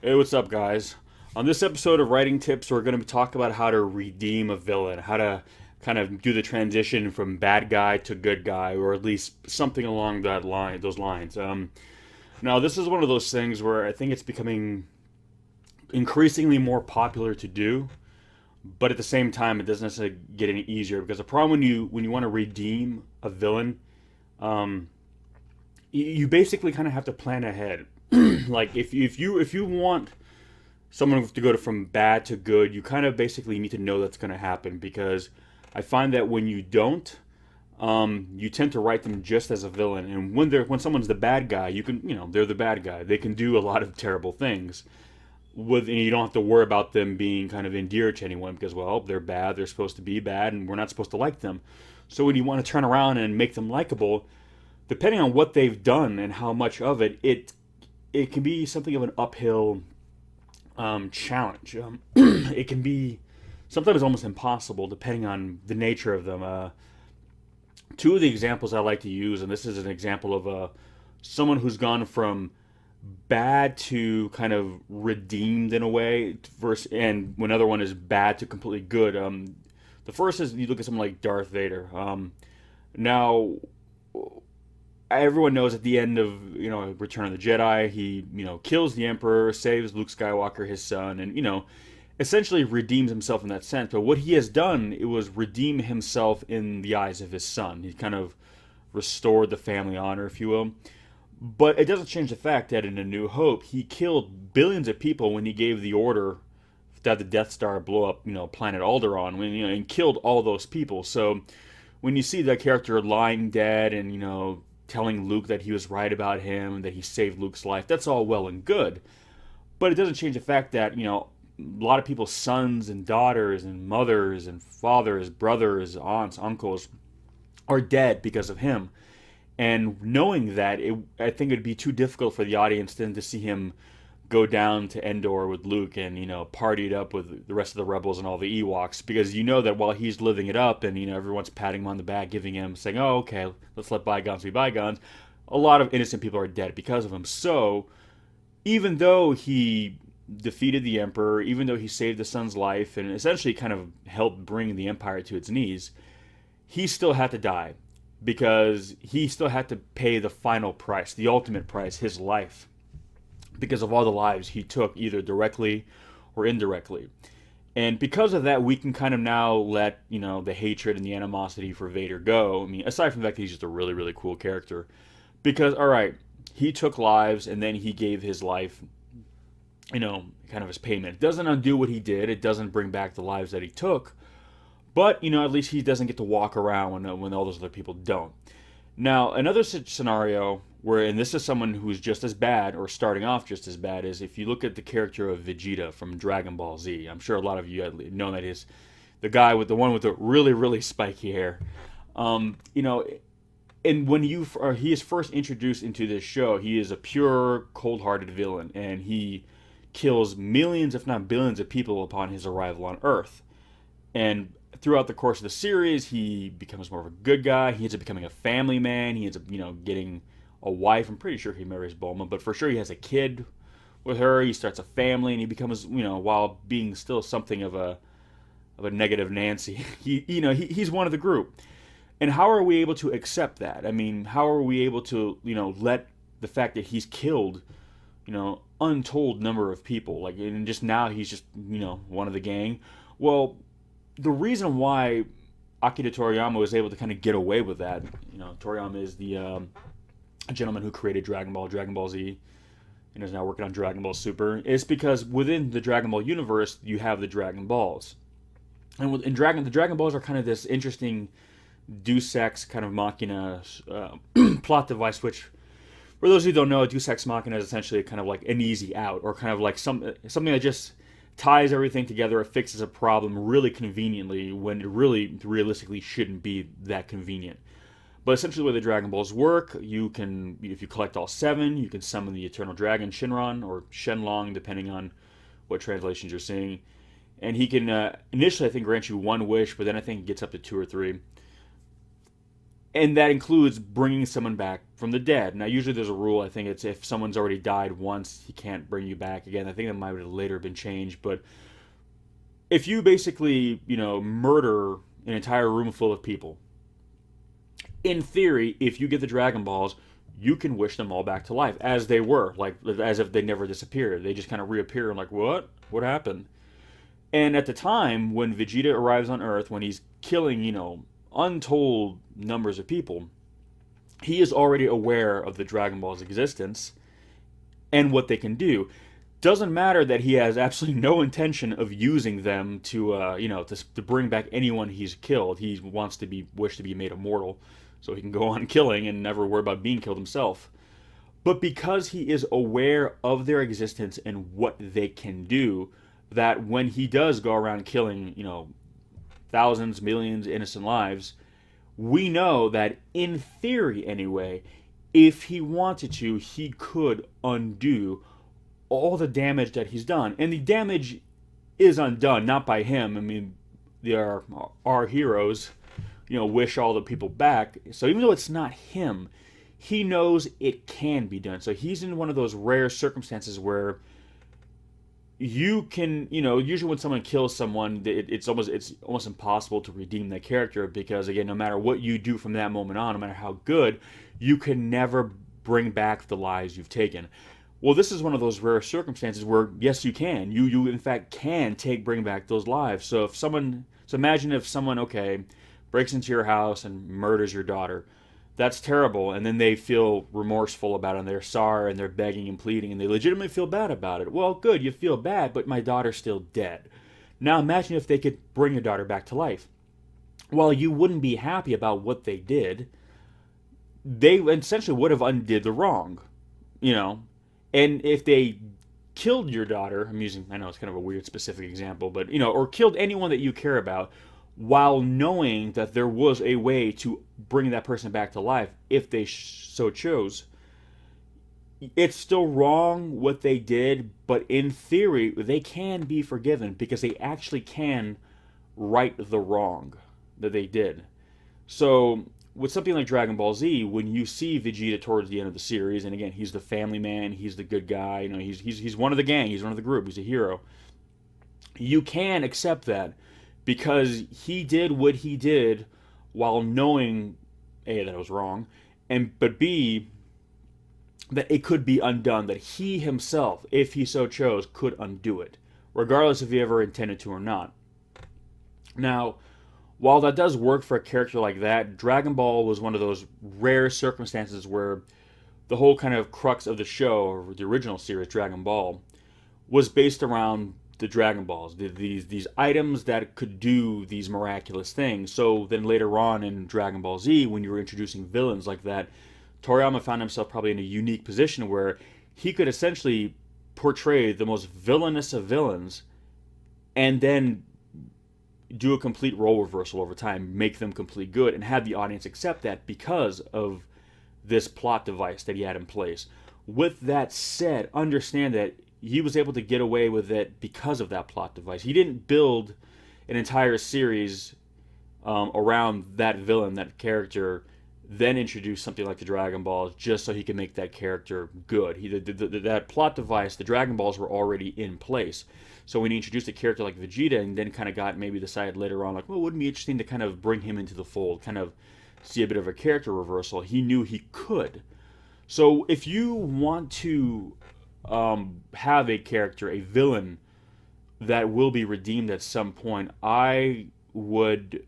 Hey, what's up, guys? On this episode of Writing Tips, we're going to talk about how to redeem a villain, how to kind of do the transition from bad guy to good guy, or at least something along those lines. Now, this is one of those things where I think it's becoming increasingly more popular to do, but at the same time, it doesn't necessarily get any easier because the problem when you want to redeem a villain, um, you basically kind of have to plan ahead. Like if you want someone to go from bad to good, you kind of basically need to know that's going to happen because I find that when you don't, you tend to write them just as a villain. And when someone's the bad guy, they're the bad guy. They can do a lot of terrible things. And you don't have to worry about them being kind of endeared to anyone because, well, they're bad. They're supposed to be bad, and we're not supposed to like them. So when you want to turn around and make them likable, depending on what they've done and how much of it can be something of an uphill challenge. It can be sometimes almost impossible depending on the nature of them. Two of the examples I like to use, and this is an example of someone who's gone from bad to kind of redeemed in a way, and another one is bad to completely good. The first is you look at someone like Darth Vader. Now, everyone knows at the end of Return of the Jedi, he kills the Emperor, saves Luke Skywalker, his son, and essentially redeems himself in that sense. But what he has done, it was redeem himself in the eyes of his son. He kind of restored the family honor, if you will. But it doesn't change the fact that in A New Hope, he killed billions of people when he gave the order that the Death Star blow up, planet Alderaan, and killed all those people. So when you see that character lying dead and telling Luke that he was right about him and that he saved Luke's life, that's all well and good. But it doesn't change the fact that a lot of people's sons and daughters and mothers and fathers, brothers, aunts, uncles are dead because of him. And knowing that, I think it'd be too difficult for the audience then to see him go down to Endor with Luke and party it up with the rest of the rebels and all the Ewoks, because that while he's living it up and everyone's patting him on the back, giving him saying, "Oh, okay, let's let bygones be bygones," a lot of innocent people are dead because of him. So even though he defeated the Emperor, even though he saved the son's life and essentially kind of helped bring the Empire to its knees, he still had to die because he still had to pay the final price, the ultimate price, his life, because of all the lives he took, either directly or indirectly. And because of that, we can kind of now let, the hatred and the animosity for Vader go. I mean, aside from the fact that he's just a really, really cool character. Because, all right, he took lives and then he gave his life, kind of as payment. It doesn't undo what he did. It doesn't bring back the lives that he took. But, at least he doesn't get to walk around when all those other people don't. Now, another scenario where, and this is someone who's just as bad or starting off just as bad, is if you look at the character of Vegeta from Dragon Ball Z. I'm sure a lot of you know that is the guy with the one with the really, really spiky hair. Um, you know, and when he is first introduced into this show, he is a pure, cold-hearted villain, and he kills millions, if not billions, of people upon his arrival on Earth. And throughout the course of the series, he becomes more of a good guy. He ends up becoming a family man. He ends up, getting a wife. I'm pretty sure he marries Bulma, but for sure he has a kid with her. He starts a family, and he becomes, while being still something of a negative Nancy, he's one of the group. And how are we able to accept that? I mean, how are we able to, let the fact that he's killed, untold number of people, like, and just now he's just, one of the gang? Well, the reason why Akira Toriyama was able to kind of get away with that, Toriyama is the gentleman who created Dragon Ball Z, and is now working on Dragon Ball Super, is because within the Dragon Ball universe, you have the Dragon Balls. And the Dragon Balls are kind of this interesting Deus Ex kind of machina plot device, which, for those who don't know, Deus Ex Machina is essentially kind of like an easy out, or kind of like something that just ties everything together. It fixes a problem really conveniently when it really realistically shouldn't be that convenient. But essentially, the way the Dragon Balls work, you can, if you collect all 7, you can summon the Eternal Dragon Shinron or Shenlong, depending on what translations you're seeing. And he can initially, I think, grant you 1 wish, but then I think it gets up to 2 or 3. And that includes bringing someone back from the dead. Now, usually there's a rule. I think it's if someone's already died once, he can't bring you back again. I think that might have later been changed. But if you basically, murder an entire room full of people, in theory, if you get the Dragon Balls, you can wish them all back to life as they were, like as if they never disappeared. They just kind of reappear and like, what? What happened? And at the time when Vegeta arrives on Earth, when he's killing, untold numbers of people, he is already aware of the Dragon Ball's existence and what they can do. Doesn't matter that he has absolutely no intention of using them to bring back anyone he's killed. He wants to wish to be made immortal, so he can go on killing and never worry about being killed himself. But because he is aware of their existence and what they can do, that when he does go around killing, thousands, millions, innocent lives, we know that in theory anyway, if he wanted to, he could undo all the damage that he's done. And the damage is undone, not by him. I mean, our heroes, wish all the people back. So even though it's not him, he knows it can be done. So he's in one of those rare circumstances where you can, usually when someone kills someone, it's almost impossible to redeem that character because, again, no matter what you do from that moment on, no matter how good, you can never bring back the lives you've taken. Well, this is one of those rare circumstances where, yes, you can. You in fact can bring back those lives. So imagine if someone, okay, breaks into your house and murders your daughter. That's terrible, and then they feel remorseful about it, and they're sorry, and they're begging and pleading, and they legitimately feel bad about it. Well, good, you feel bad, but my daughter's still dead. Now imagine if they could bring your daughter back to life. While you wouldn't be happy about what they did, they essentially would have undid the wrong, And if they killed your daughter, I know it's kind of a weird specific example, but, or killed anyone that you care about, while knowing that there was a way to bring that person back to life if they so chose, it's still wrong what they did, but in theory, they can be forgiven because they actually can right the wrong that they did. So with something like Dragon Ball Z, when you see Vegeta towards the end of the series, and again, he's the family man, he's the good guy, he's one of the gang, he's one of the group, he's a hero. You can accept that because he did what he did while knowing A, that it was wrong, but B, that it could be undone, that he himself, if he so chose, could undo it, regardless if he ever intended to or not. Now, while that does work for a character like that, Dragon Ball was one of those rare circumstances where the whole kind of crux of the show, or the original series, Dragon Ball, was based around the Dragon Balls, these items that could do these miraculous things. So then later on in Dragon Ball Z, when you were introducing villains like that, Toriyama found himself probably in a unique position where he could essentially portray the most villainous of villains and then do a complete role reversal over time, make them complete good, and have the audience accept that because of this plot device that he had in place. With that said, understand that he was able to get away with it because of that plot device. He didn't build an entire series around that villain, that character, then introduce something like the Dragon Balls just so he could make that character good. That plot device, the Dragon Balls were already in place. So when he introduced a character like Vegeta and then kind of maybe decided later on, like, well, it would be interesting to kind of bring him into the fold, kind of see a bit of a character reversal, he knew he could. So if you want to have a character, a villain that will be redeemed at some point, I would...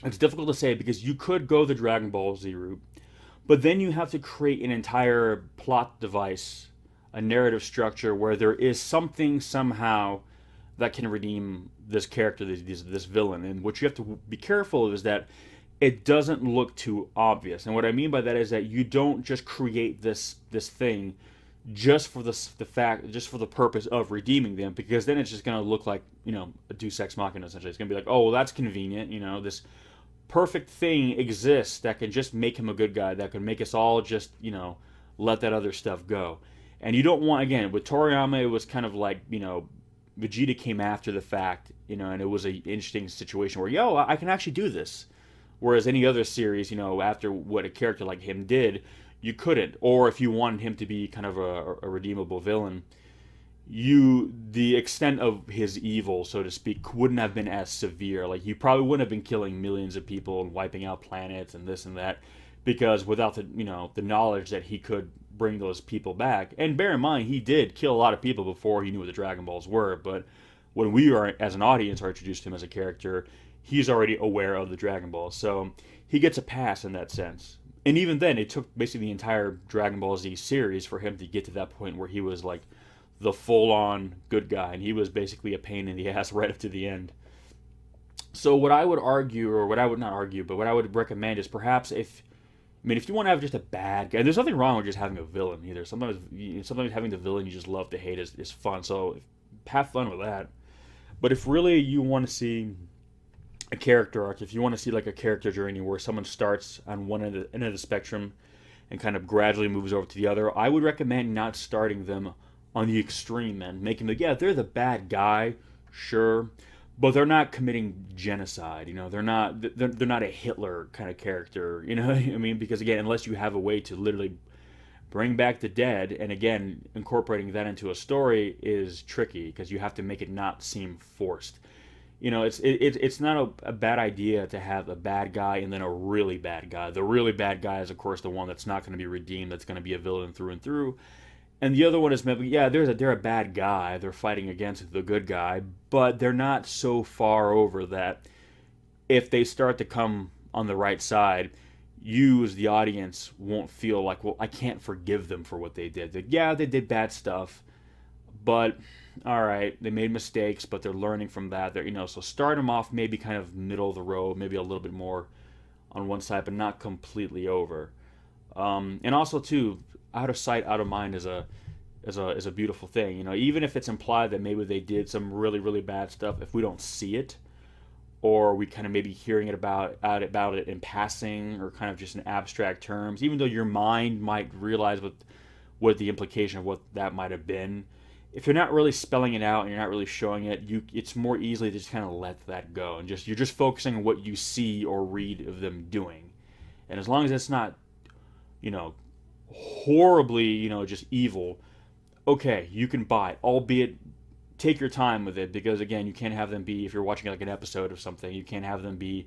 It's difficult to say because you could go the Dragon Ball Z route, but then you have to create an entire plot device, a narrative structure where there is something somehow that can redeem this character, this villain. And what you have to be careful of is that it doesn't look too obvious. And what I mean by that is that you don't just create this thing just for just for the purpose of redeeming them, because then it's just going to look like, a Deus Ex Machina essentially. It's going to be like, oh, well, that's convenient, this perfect thing exists that can just make him a good guy, that can make us all just, let that other stuff go. And you don't want, again, with Toriyama, it was kind of like, Vegeta came after the fact, and it was an interesting situation where, I can actually do this. Whereas any other series, after what a character like him did, you couldn't. Or if you wanted him to be kind of a redeemable villain, the extent of his evil, so to speak, wouldn't have been as severe. Like, you probably wouldn't have been killing millions of people and wiping out planets and this and that, because without the knowledge that he could bring those people back. And bear in mind, he did kill a lot of people before he knew what the Dragon Balls were. But when we are, as an audience, are introduced to him as a character, he's already aware of the Dragon Balls, so he gets a pass in that sense. And even then, it took basically the entire Dragon Ball Z series for him to get to that point where he was like the full-on good guy, and he was basically a pain in the ass right up to the end. So what I would argue, or what I would not argue, but what I would recommend is perhaps if you want to have just a bad guy, and there's nothing wrong with just having a villain either. Sometimes having the villain you just love to hate is fun. So have fun with that. But if really you want to see a character arc, if you want to see like a character journey where someone starts on one end of the spectrum and kind of gradually moves over to the other, I would recommend not starting them on the extreme end, making them, they're the bad guy, sure, but they're not committing genocide. They're not a Hitler kind of character. You know what I mean? Because again, unless you have a way to literally bring back the dead, and again, incorporating that into a story is tricky because you have to make it not seem forced. It's not a bad idea to have a bad guy and then a really bad guy. The really bad guy is, of course, the one that's not going to be redeemed, that's going to be a villain through and through. And the other one is maybe, they're a bad guy. They're fighting against the good guy, but they're not so far over that if they start to come on the right side, you as the audience won't feel like, well, I can't forgive them for what they did. They did bad stuff, but all right, they made mistakes, but they're learning from that. So start them off maybe kind of middle of the road, maybe a little bit more on one side, but not completely over. And also too, out of sight, out of mind is a beautiful thing. Even if it's implied that maybe they did some really, really bad stuff, if we don't see it, or we kind of maybe hearing about it in passing, or kind of just in abstract terms, even though your mind might realize what the implication of what that might have been, if you're not really spelling it out and you're not really showing it, it's more easily to just kind of let that go, and you're just focusing on what you see or read of them doing. And as long as it's not, horribly, just evil, okay, you can buy it, albeit take your time with it, because again, you can't have them be, if you're watching like an episode of something, you can't have them be,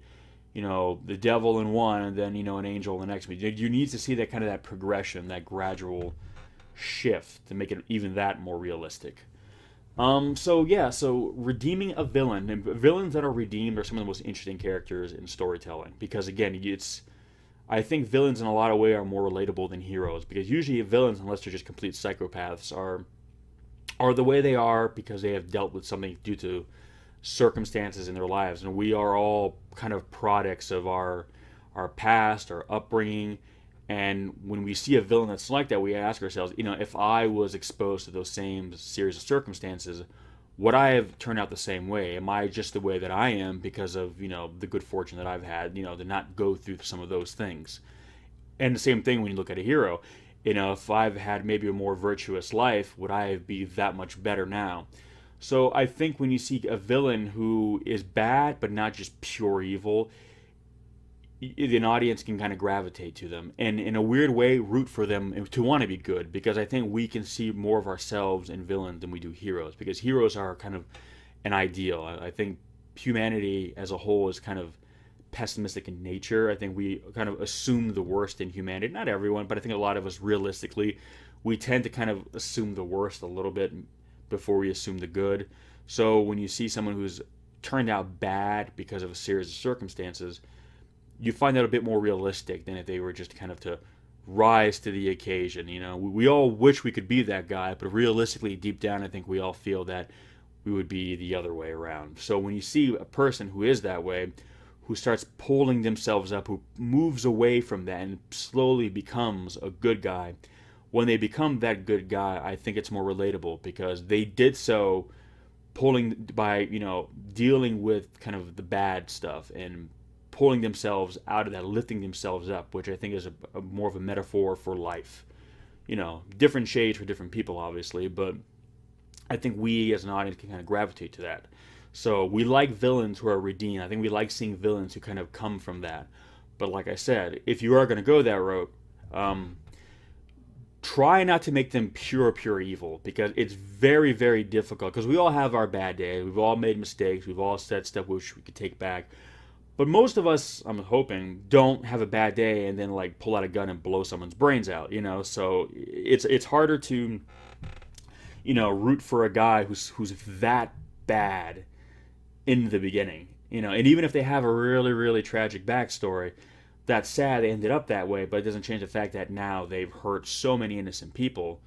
the devil in one and then, an angel in the next. You need to see that progression, that gradual shift to make it even that more realistic. So redeeming a villain, and villains that are redeemed are some of the most interesting characters in storytelling, because again, I think villains in a lot of ways are more relatable than heroes, because usually villains, unless they're just complete psychopaths, are the way they are because they have dealt with something due to circumstances in their lives, and we are all kind of products of our past, our upbringing. And when we see a villain that's like that, we ask ourselves, if I was exposed to those same series of circumstances, would I have turned out the same way? Am I just the way that I am because of, the good fortune that I've had, to not go through some of those things? And the same thing when you look at a hero. If I've had maybe a more virtuous life, would I be that much better now? So I think when you see a villain who is bad, but not just pure evil, an audience can kind of gravitate to them, and in a weird way root for them to want to be good, because I think we can see more of ourselves in villains than we do heroes, because heroes are kind of an ideal. I think humanity as a whole is kind of pessimistic in nature. I think we kind of assume the worst in humanity. Not everyone, but I think a lot of us, realistically, we tend to kind of assume the worst a little bit before we assume the good. So when you see someone who's turned out bad because of a series of circumstances, you find that a bit more realistic than if they were just kind of to rise to the occasion. We all wish we could be that guy, but realistically, deep down, I think we all feel that we would be the other way around. So when you see a person who is that way, who starts pulling themselves up, who moves away from that and slowly becomes a good guy, when they become that good guy, I think it's more relatable, because they did so dealing with kind of the bad stuff and pulling themselves out of that, lifting themselves up, which I think is a more of a metaphor for life. Different shades for different people, obviously, but I think we as an audience can kind of gravitate to that. So we like villains who are redeemed. I think we like seeing villains who kind of come from that. But like I said, if you are going to go that route, um, try not to make them pure evil, because it's very very difficult, because we all have our bad days, we've all made mistakes, we've all said stuff which we could take back, but most of us, I'm hoping, don't have a bad day and then like pull out a gun and blow someone's brains out, so it's harder to root for a guy who's that bad in the beginning, and even if they have a really really tragic backstory, that's sad they ended up that way, but it doesn't change the fact that now they've hurt so many innocent people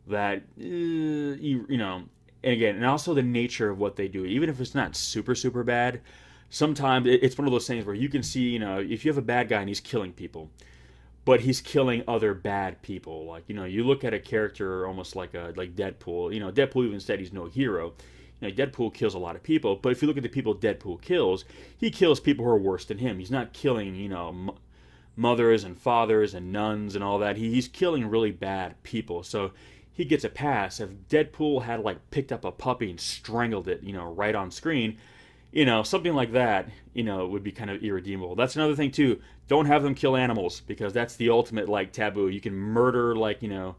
that, and again, and also the nature of what they do, even if it's not super bad, sometimes it's one of those things where you can see, if you have a bad guy and he's killing people, but he's killing other bad people. Like, you look at a character almost like Deadpool. Deadpool even said he's no hero. Deadpool kills a lot of people, but if you look at the people Deadpool kills, he kills people who are worse than him. He's not killing, mothers and fathers and nuns and all that. He's killing really bad people. So he gets a pass. If Deadpool had like picked up a puppy and strangled it, right on screen, something like that, would be kind of irredeemable. That's another thing too. Don't have them kill animals, because that's the ultimate like taboo. You can murder like, an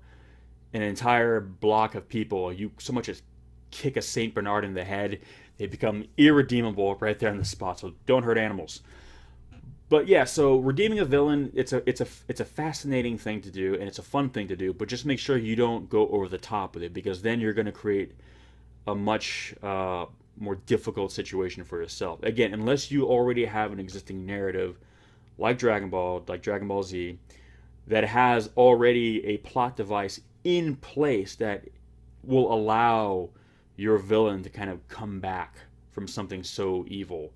entire block of people. You so much as kick a Saint Bernard in the head, they become irredeemable right there on the spot. So don't hurt animals. But yeah, so redeeming a villain, it's a fascinating thing to do, and it's a fun thing to do. But just make sure you don't go over the top with it, because then you're going to create a much more difficult situation for yourself. Again, unless you already have an existing narrative like Dragon Ball, like Dragon Ball Z, that has already a plot device in place that will allow your villain to kind of come back from something so evil.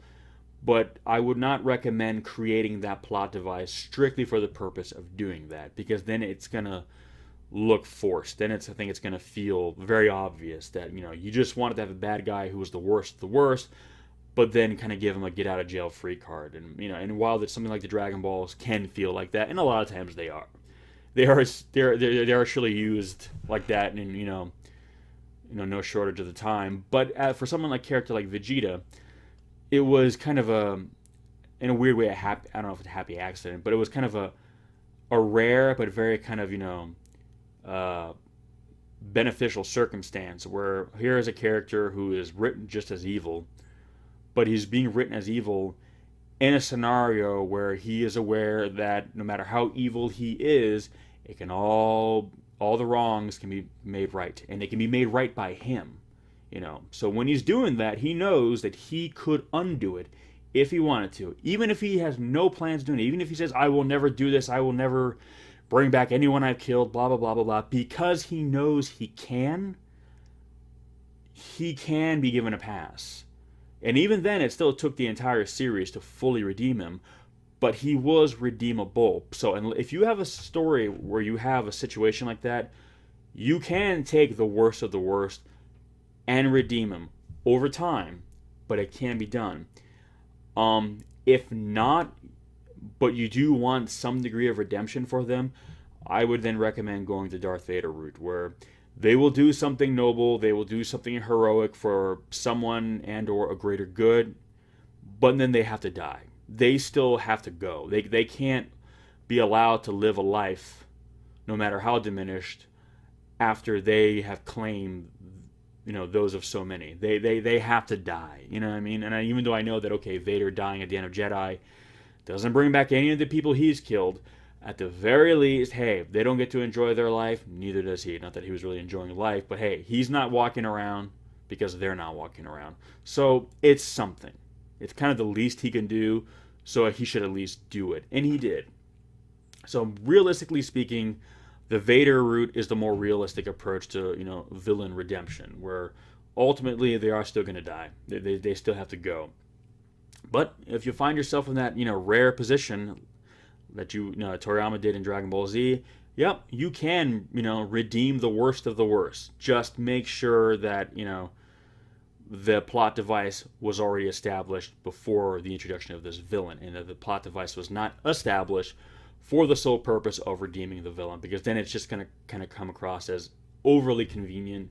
But I would not recommend creating that plot device strictly for the purpose of doing that, because then it's going to look forced. Then I think it's going to feel very obvious that, you just wanted to have a bad guy who was the worst of the worst, but then kind of give him a get out of jail free card. And, and while it's something like the Dragon Balls can feel like that, and a lot of times they are. They're actually used like that, and, no shortage of the time. But for someone like character like Vegeta, it was kind of in a weird way, I don't know if it's a happy accident, but it was kind of a rare but very kind of, beneficial circumstance, where here is a character who is written just as evil, but he's being written as evil in a scenario where he is aware that no matter how evil he is, it can all the wrongs can be made right, and they can be made right by him. So when he's doing that, he knows that he could undo it if he wanted to, even if he has no plans doing it, even if he says, I will never do this, I will never bring back anyone I've killed, blah blah blah blah blah, because he knows he can be given a pass. And even then, it still took the entire series to fully redeem him, but he was redeemable. So if you have a story where you have a situation like that, you can take the worst of the worst and redeem him over time, but it can be done. If not, but you do want some degree of redemption for them, I would then recommend going the Darth Vader route, where they will do something noble, they will do something heroic for someone and or a greater good, but then they have to die. They still have to go. They can't be allowed to live a life, no matter how diminished, after they have claimed, those of so many. They have to die. You know what I mean? And even though I know that, okay, Vader dying at the end of Jedi doesn't bring back any of the people he's killed, at the very least, hey, they don't get to enjoy their life, neither does he. Not that he was really enjoying life, but hey, he's not walking around because they're not walking around. So it's something. It's kind of the least he can do, so he should at least do it. And he did. So realistically speaking, the Vader route is the more realistic approach to, villain redemption, where ultimately they are still going to die. They still have to go. But if you find yourself in that, rare position that Toriyama did in Dragon Ball Z, yep, you can, redeem the worst of the worst. Just make sure that, the plot device was already established before the introduction of this villain, and that the plot device was not established for the sole purpose of redeeming the villain, because then it's just going to kind of come across as overly convenient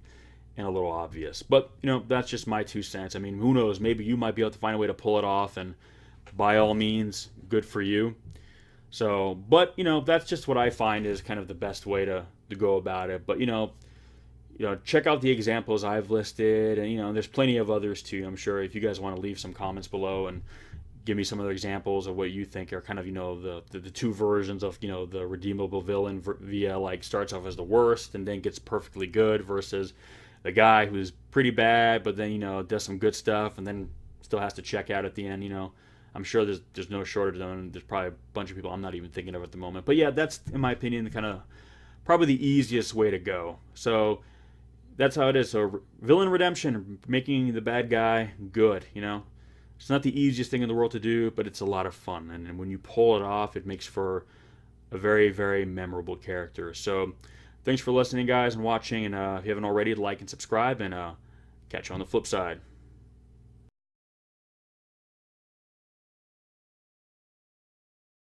and a little obvious. But, that's just my 2 cents. I mean, who knows? Maybe you might be able to find a way to pull it off, and by all means, good for you. So, but, that's just what I find is kind of the best way to go about it. But, check out the examples I've listed, and, there's plenty of others too. I'm sure if you guys want to leave some comments below and give me some other examples of what you think are kind of the two versions of the redeemable villain via like starts off as the worst and then gets perfectly good versus the guy who's pretty bad but then does some good stuff and then still has to check out at the end. I'm sure there's no shortage of them. There's probably a bunch of people I'm not even thinking of at the moment, but yeah, that's in my opinion the kind of probably the easiest way to go. So that's how it is. So villain redemption, making the bad guy good. It's not the easiest thing in the world to do, but it's a lot of fun. And when you pull it off, it makes for a very, very memorable character. So thanks for listening, guys, and watching. And if you haven't already, like and subscribe, and catch you on the flip side.